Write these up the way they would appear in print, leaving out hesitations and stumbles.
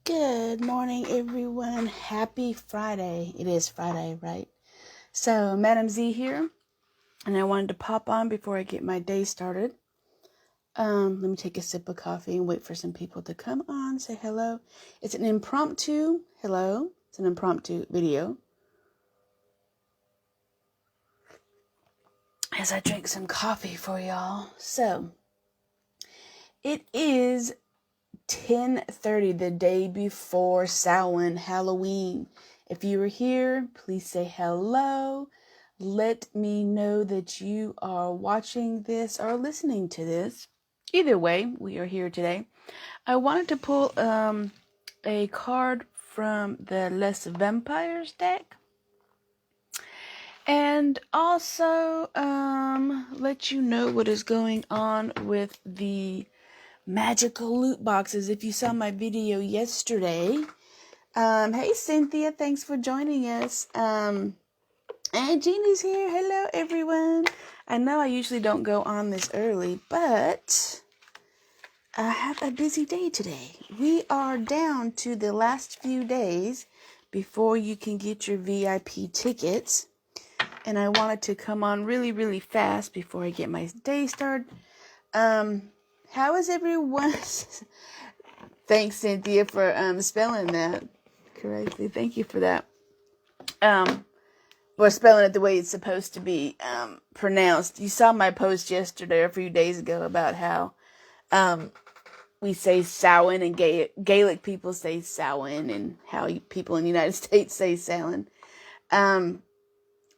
Good morning, everyone. Happy Friday. It is Friday, right? So, Madam Z here, and I wanted to pop on before I get my day started. Let me take a sip of coffee and wait for some people to come on, say hello. It's an impromptu video. As I drink some coffee for y'all. So, it is 10:30, the day before Samhain, Halloween. If you are here, please say hello. Let me know that you are watching this or listening to this. Either way, we are here today. I wanted to pull a card from the Les Vampires deck. And also let you know what is going on with the Magickal loot boxes. If you saw my video yesterday, hey Cynthia, thanks for joining us. And Jeannie's here. Hello everyone. I know I usually don't go on this early, but I have a busy day today. We are down to the last few days before you can get your VIP tickets. And I wanted to come on really, really fast before I get my day started. How is everyone? Thanks, Cynthia, for spelling that correctly. Thank you for that. Or spelling it the way it's supposed to be pronounced. You saw my post yesterday or a few days ago about how we say Samhain and Gaelic people say Samhain, and how people in the United States say Samhain.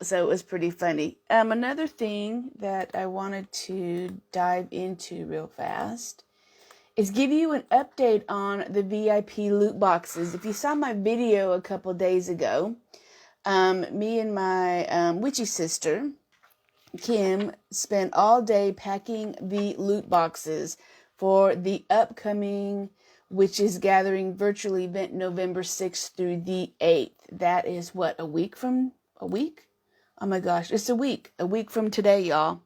So it was pretty funny. Another thing that I wanted to dive into real fast is give you an update on the VIP loot boxes. If you saw my video a couple days ago, me and my witchy sister, Kim, spent all day packing the loot boxes for the upcoming Witches Gathering virtual event November 6th through the 8th. That is what, a week? Oh my gosh, it's a week. A week from today, y'all.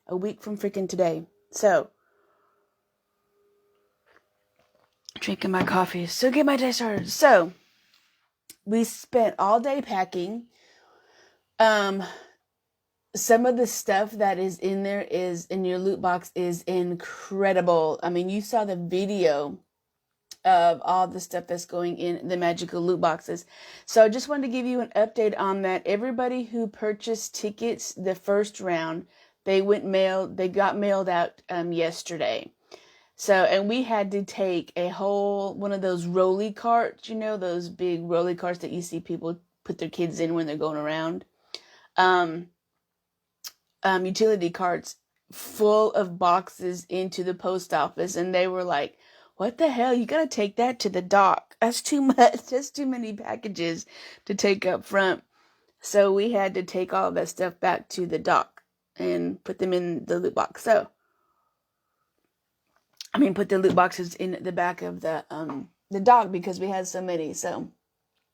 A week from freaking today. So, drinking my coffee. So get my day started. So, we spent all day packing. Some of the stuff that is in there is in your loot box is incredible. I mean, you saw the video of all the stuff that's going in the Magickal loot boxes. So I just wanted to give you an update on that. Everybody who purchased tickets the first round, they got mailed out yesterday. So, and we had to take one of those rolly carts, those big rolly carts that you see people put their kids in when they're going around. Utility carts full of boxes into the post office, and they were like, what the hell? You gotta take that to the dock. That's too much. That's too many packages to take up front. So we had to take all of that stuff back to the dock and put them in the loot box. Put the loot boxes in the back of the dock because we had so many. So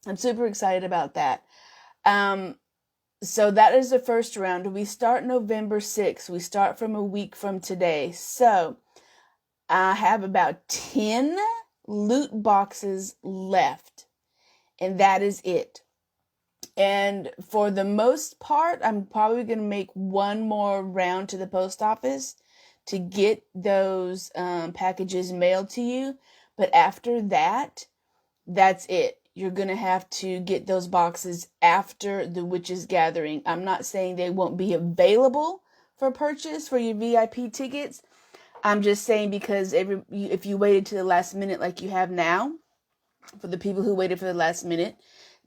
I'm super excited about that. So that is the first round. We start November 6th. We start from a week from today. So I have about 10 loot boxes left, and that is it. And for the most part, I'm probably going to make one more round to the post office to get those packages mailed to you. But after that, that's it. You're going to have to get those boxes after the Witches Gathering. I'm not saying they won't be available for purchase for your VIP tickets. I'm just saying because if you waited to the last minute like you have now, for the people who waited for the last minute,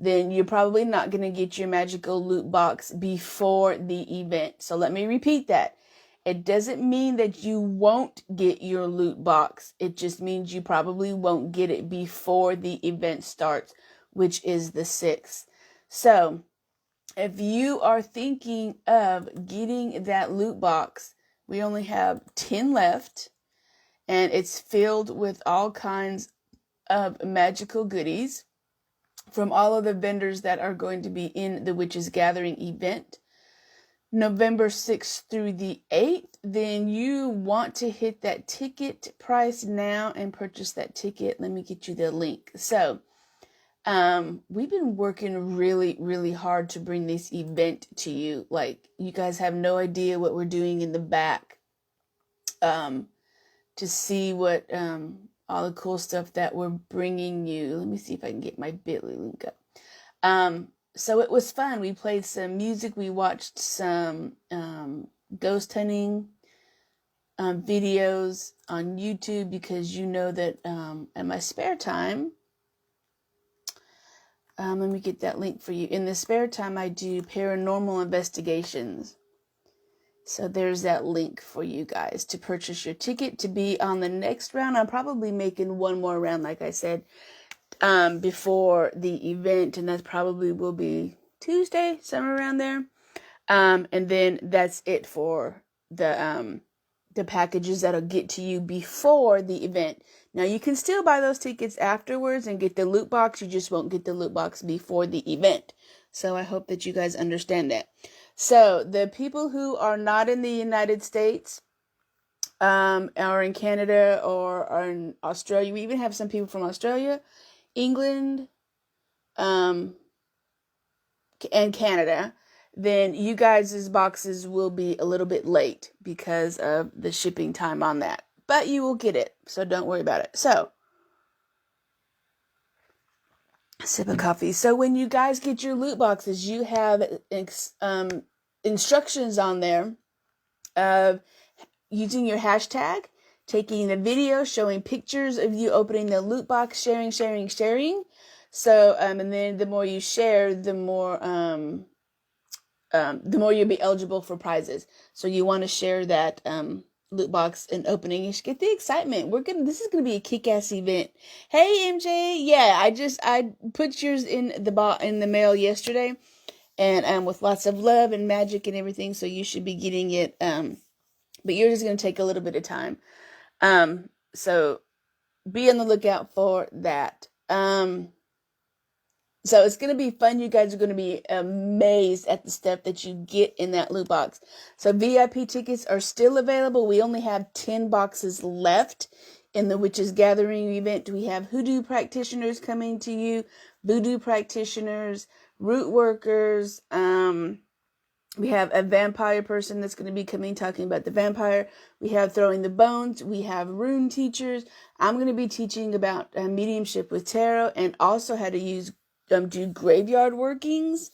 then you're probably not going to get your Magickal loot box before the event. So let me repeat that. It doesn't mean that you won't get your loot box. It just means you probably won't get it before the event starts, which is the 6th. So if you are thinking of getting that loot box, we only have 10 left, and it's filled with all kinds of magical goodies from all of the vendors that are going to be in the Witches Gathering event. November 6th through the 8th, then you want to hit that ticket price now and purchase that ticket. Let me get you the link. So, we've been working really, really hard to bring this event to you. Like, you guys have no idea what we're doing in the back, to see what, all the cool stuff that we're bringing you. Let me see if I can get my Bitly link up. So it was fun. We played some music. We watched some, ghost hunting, videos on YouTube, because you know that, in my spare time, let me get that link for you. In the spare time, I do paranormal investigations. So there's that link for you guys to purchase your ticket to be on the next round. I'm probably making one more round, like I said, before the event, and that probably will be Tuesday, somewhere around there. And then that's it for the packages that'll get to you before the event. Now, you can still buy those tickets afterwards and get the loot box. You just won't get the loot box before the event. So I hope that you guys understand that. So the people who are not in the United States, or in Canada, or are in Australia, we even have some people from Australia, England, and Canada, then you guys' boxes will be a little bit late because of the shipping time on that. But you will get it, so don't worry about it. So, a sip of coffee. So when you guys get your loot boxes, you have instructions on there of using your hashtag, taking the video, showing pictures of you opening the loot box, sharing. So, and then the more you share, the more you'll be eligible for prizes. So you want to share that loot box and opening. You should get the excitement. This is gonna be a kick-ass event. Hey MJ, yeah, I put yours in the mail yesterday, and with lots of love and magic and everything. So you should be getting it. But yours is gonna take a little bit of time. So be on the lookout for that. So it's going to be fun. You guys are going to be amazed at the stuff that you get in that loot box. So VIP tickets are still available. We only have 10 boxes left in the Witches Gathering event. We have hoodoo practitioners coming to you, voodoo practitioners, root workers. We have a vampire person that's going to be coming talking about the vampire. We have throwing the bones. We have rune teachers. I'm going to be teaching about mediumship with tarot, and also how to do graveyard workings.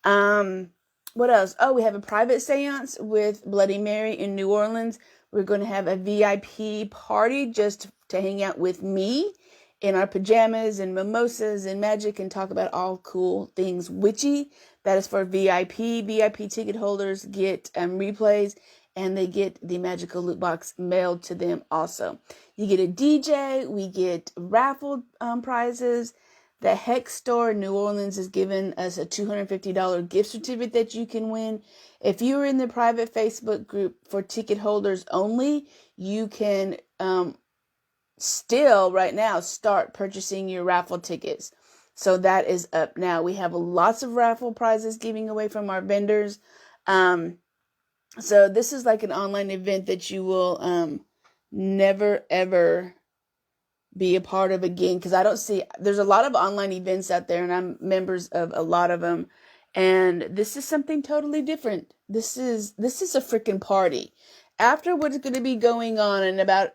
What else? Oh, we have a private seance with Bloody Mary in New Orleans. We're going to have a VIP party just to hang out with me in our pajamas and mimosas and magic and talk about all cool things witchy. That is for VIP. VIP ticket holders get replays, and they get the magical loot box mailed to them also. You get a DJ. We get raffle prizes. The Hex Store in New Orleans is giving us a $250 gift certificate that you can win. If you are in the private Facebook group for ticket holders only, you can still right now start purchasing your raffle tickets. So that is up now. We have lots of raffle prizes giving away from our vendors. So this is like an online event that you will never ever be a part of again, because there's a lot of online events out there, and I'm members of a lot of them, and this is something totally different. This is a freaking party. After what's going to be going on in about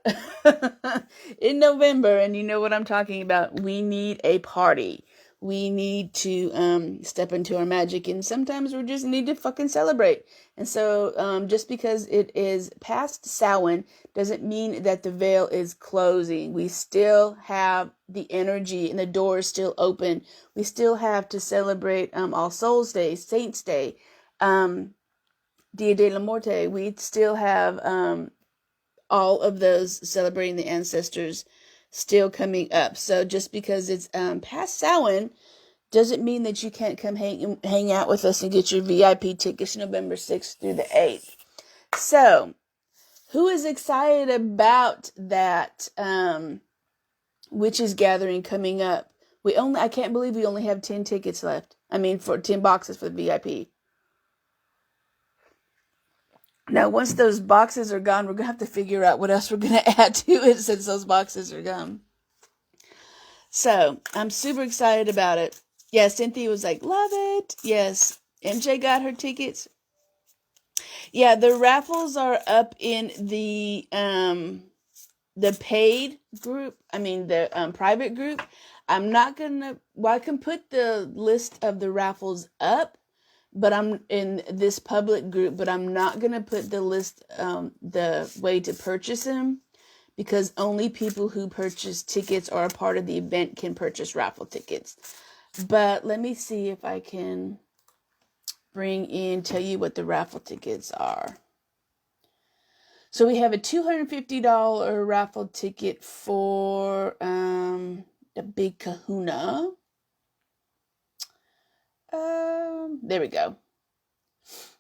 in November, and you know what I'm talking about, we need a party. We need to step into our magic, and sometimes we just need to fucking celebrate. And so just because it is past Samhain doesn't mean that the veil is closing. We still have the energy, and the door is still open. We still have to celebrate All Souls Day, Saints Day, Dia de la Muerte. We still have all of those celebrating the ancestors still coming up. So just because it's past Samhain doesn't mean that you can't come hang out with us and get your VIP tickets November 6th through the 8th. So, who is excited about that Witches Gathering coming up? I can't believe we only have 10 tickets left. I mean, for 10 boxes for the VIP. Now, once those boxes are gone, we're going to have to figure out what else we're going to add to it since those boxes are gone. So, I'm super excited about it. Yeah, Cynthia was like, love it. Yes. MJ got her tickets. Yeah, the raffles are up in the paid group. I mean, the private group. I'm not going to, well, I can put the list of the raffles up, but I'm in this public group, but I'm not going to put the list, the way to purchase them, because only people who purchase tickets or are part of the event can purchase raffle tickets. But let me see if I can tell you what the raffle tickets are. So we have a $250 raffle ticket for the Big Kahuna. There we go.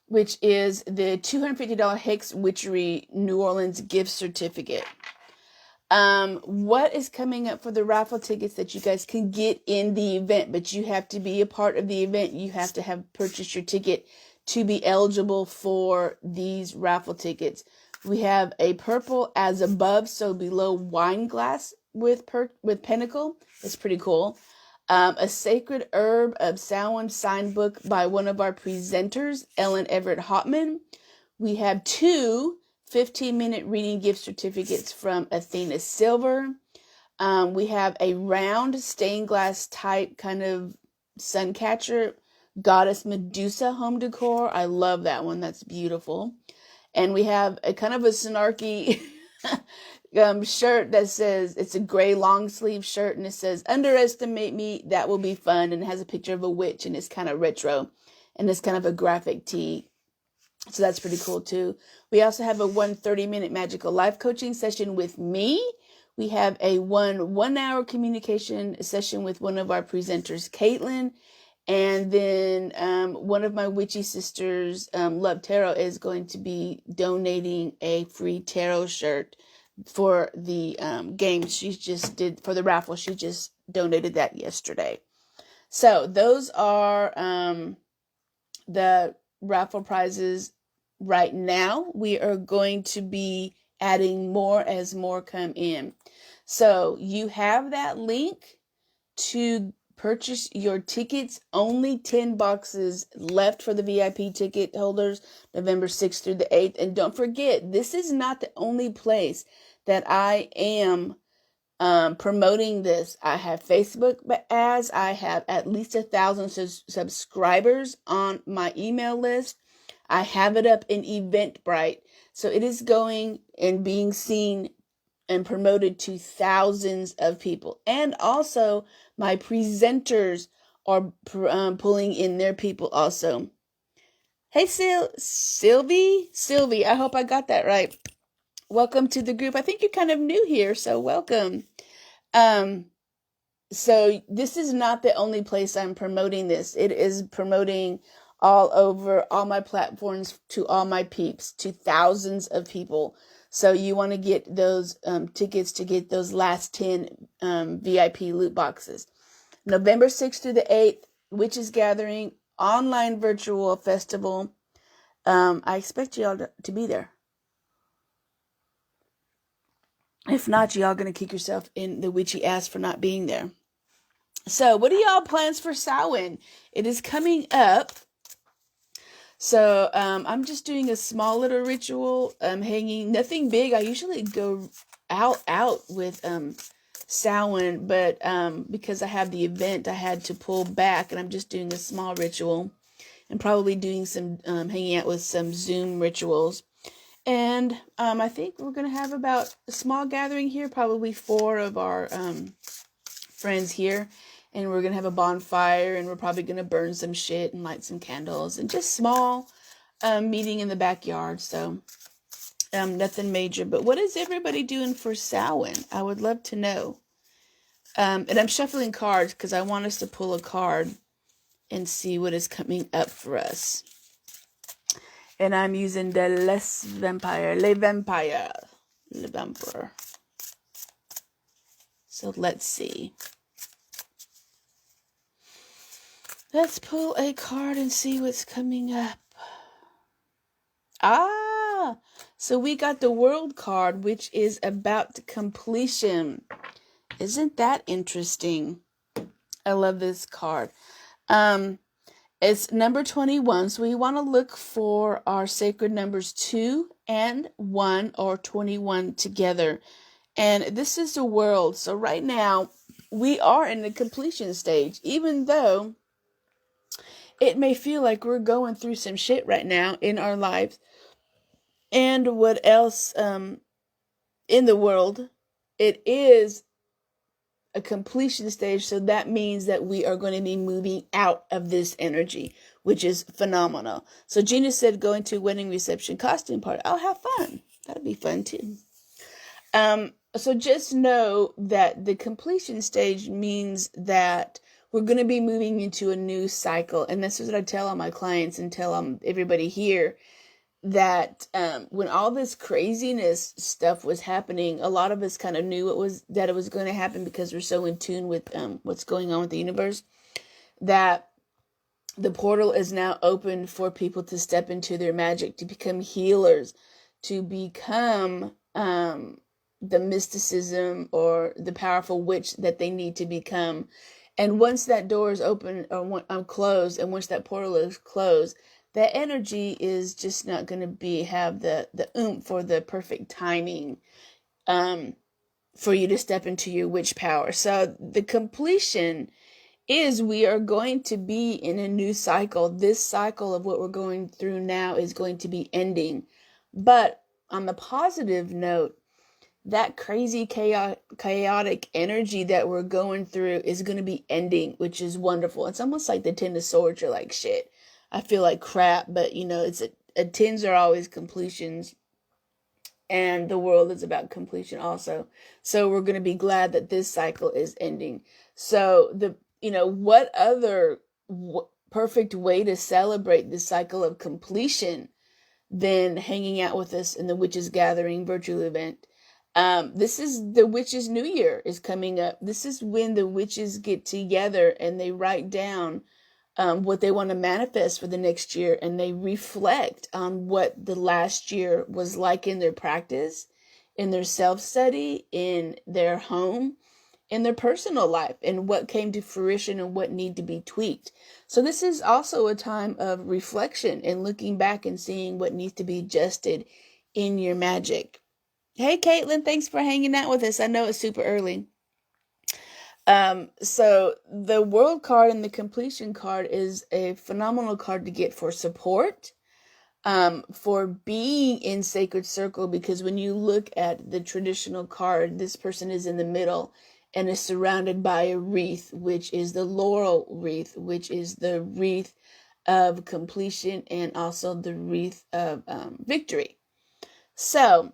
Which is the $250 Hex Witchery New Orleans gift certificate. What is coming up for the raffle tickets that you guys can get in the event, but you have to be a part of the event. You have to have purchased your ticket to be eligible for these raffle tickets. We have a purple as above, so below wine glass with Pinnacle. It's pretty cool. A Sacred Herb of Samhain signed book by one of our presenters, Ellen Everett Hotman. We have 2 15-minute reading gift certificates from Athena Silver. We have a round stained glass type kind of sun catcher, Goddess Medusa home decor. I love that one. That's beautiful. And we have a kind of a snarky shirt that says, it's a gray long sleeve shirt, and it says, underestimate me, that will be fun. And it has a picture of a witch, and it's kind of retro, and it's kind of a graphic tee. So that's pretty cool too. We also have a 30-minute magical life coaching session with me. We have a 1-hour communication session with one of our presenters, Caitlin. And then one of my witchy sisters, Love Tarot, is going to be donating a free tarot shirt for the game she just did for the raffle. She just donated that yesterday. So those are the raffle prizes right now. We are going to be adding more as more come in. So you have that link to purchase your tickets. Only 10 boxes left for the VIP ticket holders, November 6th through the 8th. And don't forget, this is not the only place that I am promoting this. I have Facebook ads. I have at least 1,000 subscribers on my email list. I have it up in Eventbrite. So it is going and being seen and promoted to thousands of people. And also my presenters are pulling in their people also. Hey, Sylvie, I hope I got that right. Welcome to the group. I think you're kind of new here, so welcome. So this is not the only place I'm promoting this. It is promoting all over all my platforms to all my peeps, to thousands of people. So you want to get those tickets to get those last 10 VIP loot boxes. November 6th through the 8th, Witches Gathering, online virtual festival. I expect y'all to be there. If not, y'all going to kick yourself in the witchy ass for not being there. So what are y'all plans for Samhain? It is coming up. So I'm just doing a small little ritual, hanging, nothing big. I usually go out with Samhain, but because I have the event, I had to pull back, and I'm just doing a small ritual and probably doing some hanging out with some Zoom rituals. And I think we're going to have about a small gathering here, probably 4 of our friends here. And we're going to have a bonfire, and we're probably going to burn some shit and light some candles, and just small meeting in the backyard. So nothing major. But what is everybody doing for Samhain? I would love to know. And I'm shuffling cards because I want us to pull a card and see what is coming up for us. And I'm using the Le Vampire. So let's see. Let's pull a card and see what's coming up. So we got the World card, which is about completion. Isn't that interesting? I love this card. It's number 21. So we want to look for our sacred numbers 2 and 1 or 21 together. And this is the World. So right now we are in the completion stage, even though it may feel like we're going through some shit right now in our lives. And what else in the world, it is a completion stage. So that means that we are going to be moving out of this energy, which is phenomenal. So Gina said going to a wedding reception costume party. Oh, have fun. That'll be fun too. So just know that the completion stage means that we're going to be moving into a new cycle. And this is what I tell all my clients and tell everybody here, that when all this craziness stuff was happening, a lot of us kind of knew it was going to happen because we're so in tune with what's going on with the universe, that the portal is now open for people to step into their magic, to become healers, to become the mysticism or the powerful witch that they need to become. And once that door is open or closed, and once that portal is closed, that energy is just not going to have the oomph or the perfect timing for you to step into your witch power. So the completion is we are going to be in a new cycle. This cycle of what we're going through now is going to be ending. But on the positive note, that crazy chaotic energy that we're going through is going to be ending, which is wonderful. It's almost like the Ten of Swords. You're like, shit, I feel like crap, but it's tens are always completions, and the world is about completion also. So we're going to be glad that this cycle is ending. So what other perfect way to celebrate this cycle of completion than hanging out with us in the Witches Gathering virtual event? This is the Witches New Year is coming up. This is when the witches get together and they write down what they want to manifest for the next year, and they reflect on what the last year was like in their practice, in their self-study, in their home, in their personal life, and what came to fruition and what need to be tweaked. So this is also a time of reflection and looking back and seeing what needs to be adjusted in your magic. Hey, Caitlin, thanks for hanging out with us. I know it's super early. So the World card and the Completion card is a phenomenal card to get for support, for being in Sacred Circle, because when you look at the traditional card, this person is in the middle and is surrounded by a wreath, which is the laurel wreath, which is the wreath of completion and also the wreath of victory. So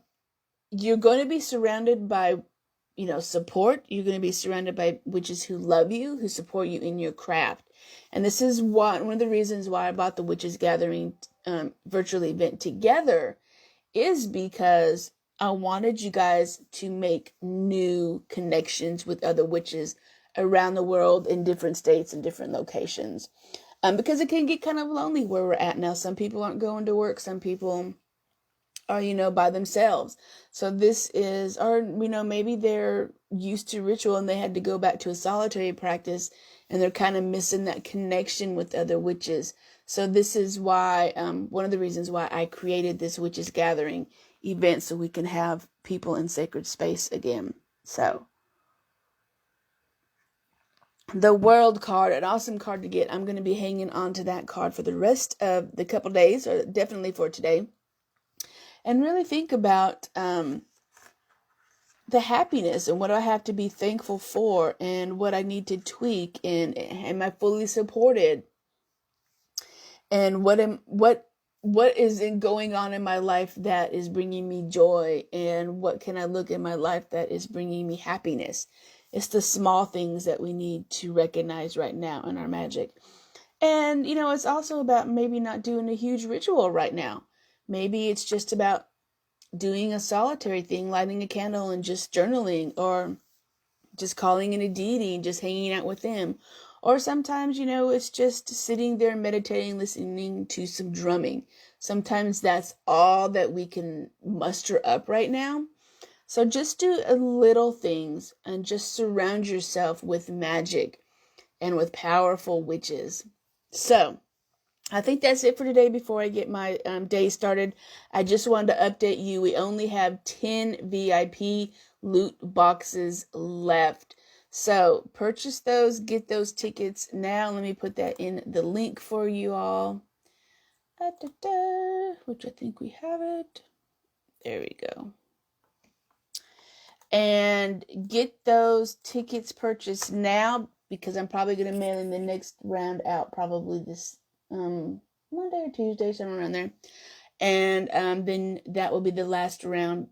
you're going to be surrounded by support. You're going to be surrounded by witches who love you, who support you in your craft. And this is one of the reasons why I bought the Witches Gathering virtual event together, is because I wanted you guys to make new connections with other witches around the world in different states and different locations. Because it can get kind of lonely where we're at now. Some people aren't going to work. Some people are, by themselves. So this is, or, maybe they're used to ritual and they had to go back to a solitary practice and they're kind of missing that connection with other witches. So this is why, one of the reasons why I created this Witches Gathering event, so we can have people in sacred space again. So the World card, an awesome card to get. I'm going to be hanging on to that card for the rest of the couple days, or definitely for today. And really think about the happiness and what I have to be thankful for and what I need to tweak, and am I fully supported, and what is going on in my life that is bringing me joy, and what can I look in my life that is bringing me happiness. It's the small things that we need to recognize right now in our magic. And it's also about maybe not doing a huge ritual right now. Maybe it's just about doing a solitary thing, lighting a candle and just journaling, or just calling in a deity and just hanging out with them. Or sometimes, it's just sitting there meditating, listening to some drumming. Sometimes that's all that we can muster up right now. So just do little things and just surround yourself with magic and with powerful witches. So I think that's it for today. Before I get my day started, I just wanted to update you. We only have 10 VIP loot boxes left. So purchase those, get those tickets now. Let me put that in the link for you all. Which I think we have it. There we go. And get those tickets purchased now, because I'm probably going to mail in the next round out probably this Monday or Tuesday, somewhere around there. And then that will be the last round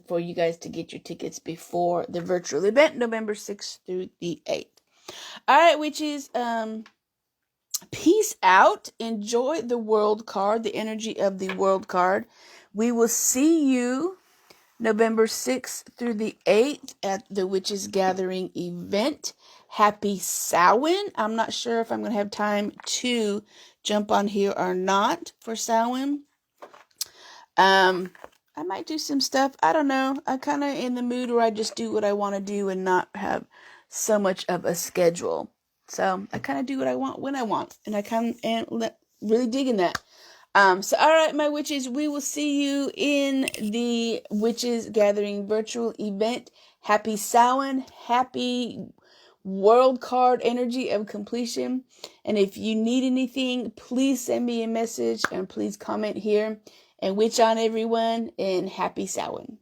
for you guys to get your tickets before the virtual event, November 6th through the 8th. All right, witches, peace out. Enjoy the world card, the energy of the world card. We will see you November 6th through the 8th at the Witches Gathering event. Happy Samhain. I'm not sure if I'm going to have time to jump on here or not for Samhain. I might do some stuff. I don't know. I'm kind of in the mood where I just do what I want to do and not have so much of a schedule. So I kind of do what I want when I want. And I kind of really digging that. So, all right, my witches, we will see you in the Witches Gathering virtual event. Happy Samhain, happy world card energy of completion. And if you need anything, please send me a message and please comment here. And witch on everyone, and happy Samhain.